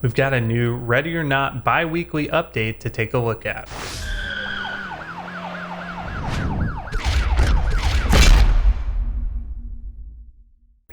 we've got a new Ready or Not bi-weekly update to take a look at.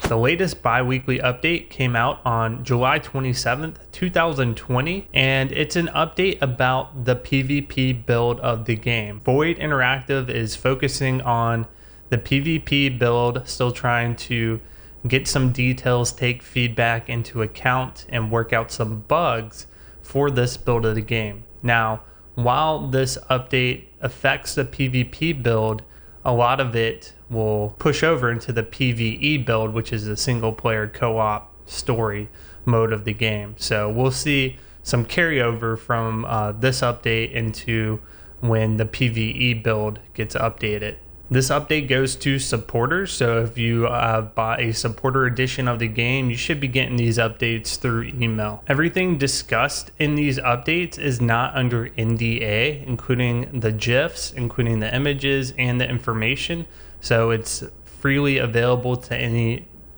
The latest bi-weekly update came out on July 27th, 2020, and it's an update about the PvP build of the game. Void Interactive is focusing on the PvP build, still trying to get some details, take feedback into account, and work out some bugs for this build of the game. Now, while this update affects the PvP build, a lot of it will push over into the PvE build, which is the single player co-op story mode of the game. So we'll see some carryover from this update into when the PvE build gets updated. This update goes to supporters, so if you bought a supporter edition of the game, you should be getting these updates through email. Everything discussed in these updates is not under NDA, including the GIFs, including the images and the information, so it's freely available to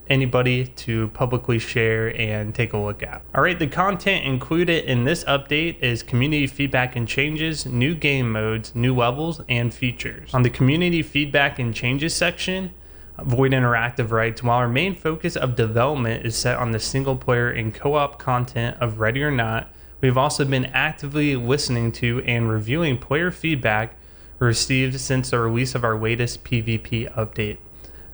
anybody to publicly share and take a look at. Alright, the content included in this update is community feedback and changes, new game modes, new levels, and features. On the community feedback and changes section, Void Interactive writes, while our main focus of development is set on the single player and co-op content of Ready or Not, we've also been actively listening to and reviewing player feedback received since the release of our latest PvP update.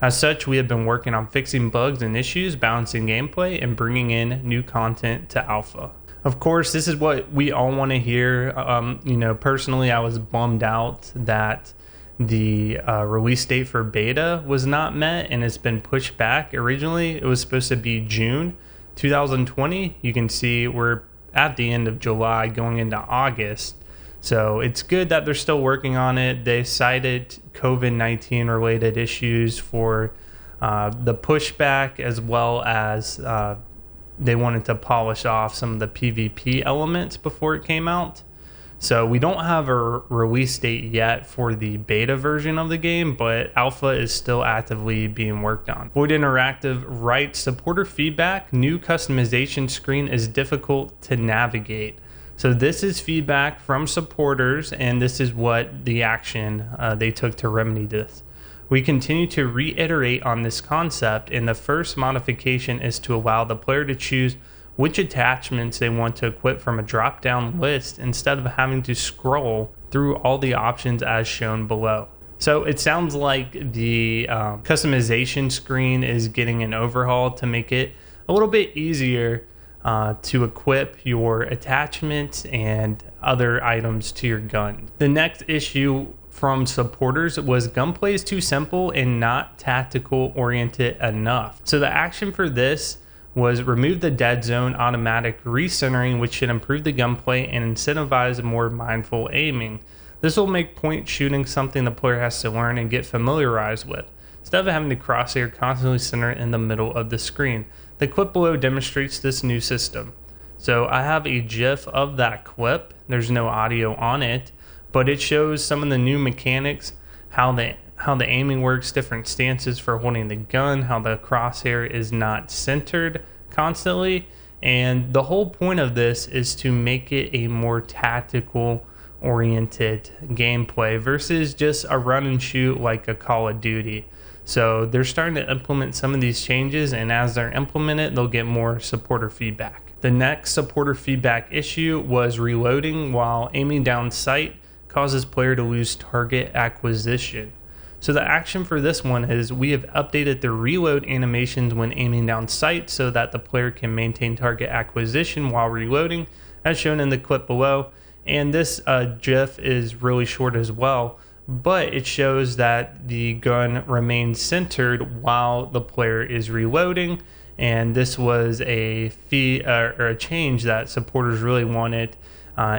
As such, we have been working on fixing bugs and issues, balancing gameplay, and bringing in new content to alpha. Of course, this is what we all want to hear. Personally, I was bummed out that the release date for beta was not met and it's been pushed back. Originally, it was supposed to be June 2020. You can see we're at the end of July going into August. So it's good that they're still working on it. They cited COVID-19 related issues for the pushback, as well as they wanted to polish off some of the PvP elements before it came out. So we don't have a release date yet for the beta version of the game, but alpha is still actively being worked on. Void Interactive writes, supporter feedback, new customization screen is difficult to navigate. So this is feedback from supporters, and this is what the action they took to remedy this. We continue to reiterate on this concept, and the first modification is to allow the player to choose which attachments they want to equip from a drop-down list instead of having to scroll through all the options as shown below. So it sounds like the customization screen is getting an overhaul to make it a little bit easier to equip your attachments and other items to your gun. The next issue from supporters was gunplay is too simple and not tactical oriented enough. So the action for this was remove the dead zone automatic recentering, which should improve the gunplay and incentivize more mindful aiming. This will make point shooting something the player has to learn and get familiarized with, instead of having the crosshair constantly center in the middle of the screen. The clip below demonstrates this new system. So I have a GIF of that clip. There's no audio on it, but it shows some of the new mechanics, how the aiming works, different stances for holding the gun, how the crosshair is not centered constantly. And the whole point of this is to make it a more tactical oriented gameplay versus just a run and shoot like a Call of Duty. So they're starting to implement some of these changes, and as they're implemented, they'll get more supporter feedback. The next supporter feedback issue was reloading while aiming down sight causes player to lose target acquisition. So the action for this one is we have updated the reload animations when aiming down sight so that the player can maintain target acquisition while reloading, as shown in the clip below. And this GIF is really short as well, but it shows that the gun remains centered while the player is reloading, and this was a change that supporters really wanted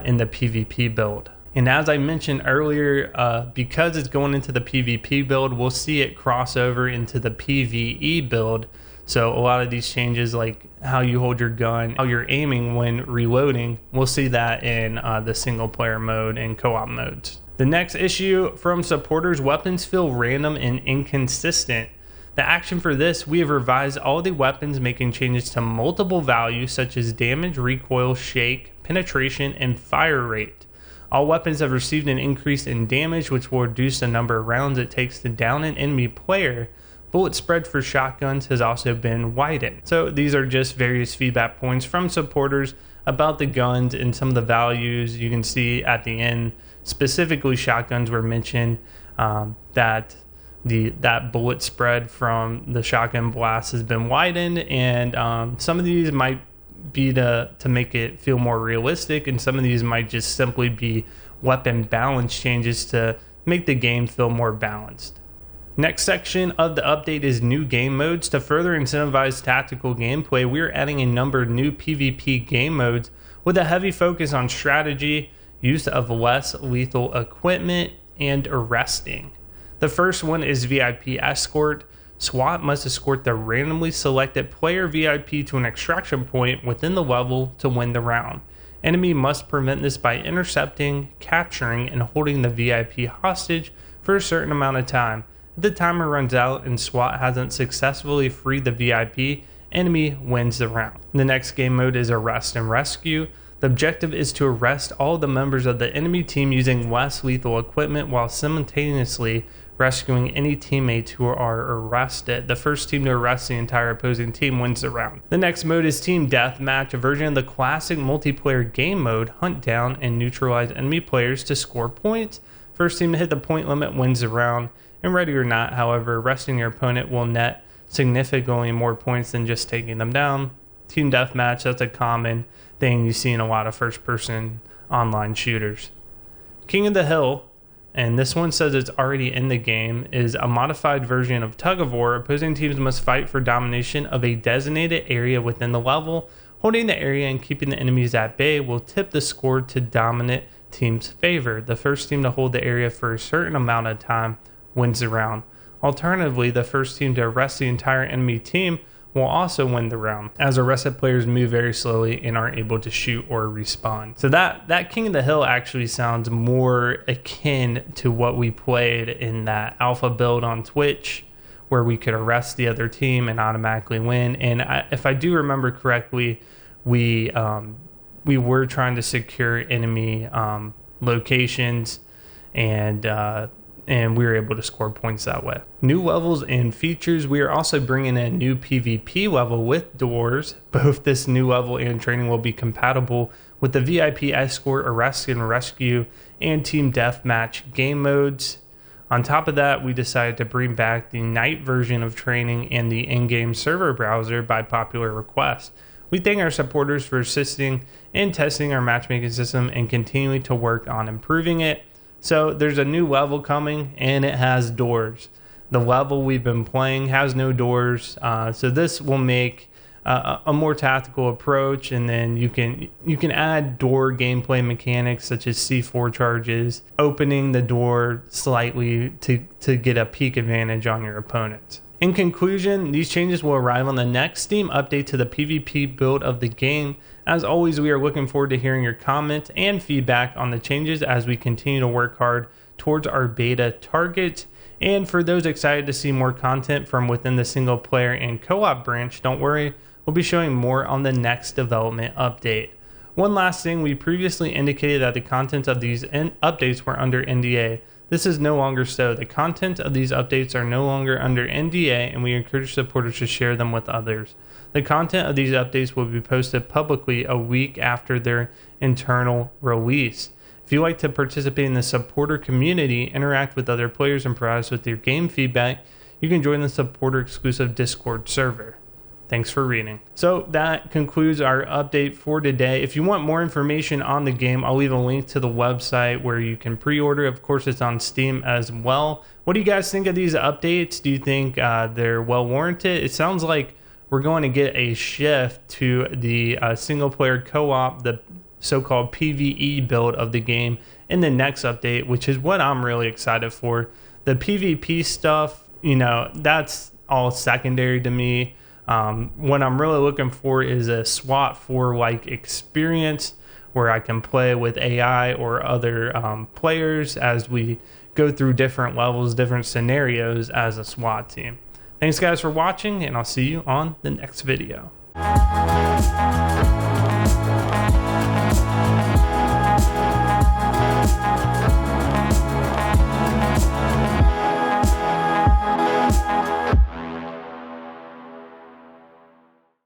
in the PvP build. And as I mentioned earlier, because it's going into the PvP build, we'll see it cross over into the PvE build. So a lot of these changes, like how you hold your gun, how you're aiming when reloading, we'll see that in the single player mode and co-op modes. The next issue from supporters, weapons feel random and inconsistent. The action for this, we have revised all the weapons, making changes to multiple values such as damage, recoil, shake, penetration, and fire rate. All weapons have received an increase in damage, which will reduce the number of rounds it takes to down an enemy player. Bullet spread for shotguns has also been widened. So these are just various feedback points from supporters about the guns and some of the values. You can see at the end, specifically shotguns were mentioned, that bullet spread from the shotgun blast has been widened, and some of these might be to make it feel more realistic, and some of these might just simply be weapon balance changes to make the game feel more balanced. Next section of the update is new game modes. To further incentivize tactical gameplay, we're adding a number of new PvP game modes with a heavy focus on strategy, use of less lethal equipment, and arresting. The first one is VIP Escort. SWAT must escort the randomly selected player VIP to an extraction point within the level to win the round. Enemy must prevent this by intercepting, capturing, and holding the VIP hostage for a certain amount of time. If the timer runs out and SWAT hasn't successfully freed the VIP, enemy wins the round. The next game mode is Arrest and Rescue. The objective is to arrest all the members of the enemy team using less lethal equipment while simultaneously rescuing any teammates who are arrested. The first team to arrest the entire opposing team wins the round. The next mode is Team Deathmatch, a version of the classic multiplayer game mode. Hunt down and neutralize enemy players to score points. First team to hit the point limit wins the round. And ready or not, however, arresting your opponent will net significantly more points than just taking them down. Team Deathmatch, that's a common thing you see in a lot of first-person online shooters. King of the Hill, and this one says it's already in the game, is a modified version of Tug of War. Opposing teams must fight for domination of a designated area within the level. Holding the area and keeping the enemies at bay will tip the score to dominant team's favor. The first team to hold the area for a certain amount of time wins the round. Alternatively, the first team to arrest the entire enemy team will also win the round, as arrested players move very slowly and aren't able to shoot or respawn. So that King of the Hill actually sounds more akin to what we played in that alpha build on Twitch, where we could arrest the other team and automatically win. And if I do remember correctly, we were trying to secure enemy locations, and we were able to score points that way. New levels and features. We are also bringing in a new PvP level with doors. Both this new level and training will be compatible with the VIP Escort, Arrest and Rescue, and Team Deathmatch game modes. On top of that, we decided to bring back the night version of training and the in-game server browser by popular request. We thank our supporters for assisting in testing our matchmaking system and continuing to work on improving it. So there's a new level coming, and it has doors. The level we've been playing has no doors, so this will make a more tactical approach, and then you can add door gameplay mechanics such as C4 charges, opening the door slightly to get a peek advantage on your opponent. In conclusion, these changes will arrive on the next Steam update to the PvP build of the game. As always, we are looking forward to hearing your comments and feedback on the changes as we continue to work hard towards our beta target. And for those excited to see more content from within the single player and co-op branch, don't worry, we'll be showing more on the next development update. One last thing, we previously indicated that the contents of these updates were under NDA. This is no longer so. The content of these updates are no longer under NDA, and we encourage supporters to share them with others. The content of these updates will be posted publicly a week after their internal release. If you'd like to participate in the supporter community, interact with other players, and provide us with your game feedback, you can join the supporter exclusive Discord server. Thanks for reading. So that concludes our update for today. If you want more information on the game, I'll leave a link to the website where you can pre-order. Of course, it's on Steam as well. What do you guys think of these updates? Do you think they're well warranted? It sounds like we're going to get a shift to the single player co-op, the so-called PvE build of the game in the next update, which is what I'm really excited for. The PvP stuff, that's all secondary to me. What I'm really looking for is a SWAT 4 like experience where I can play with AI or other players as we go through different levels, different scenarios as a SWAT team. Thanks guys for watching, and I'll see you on the next video.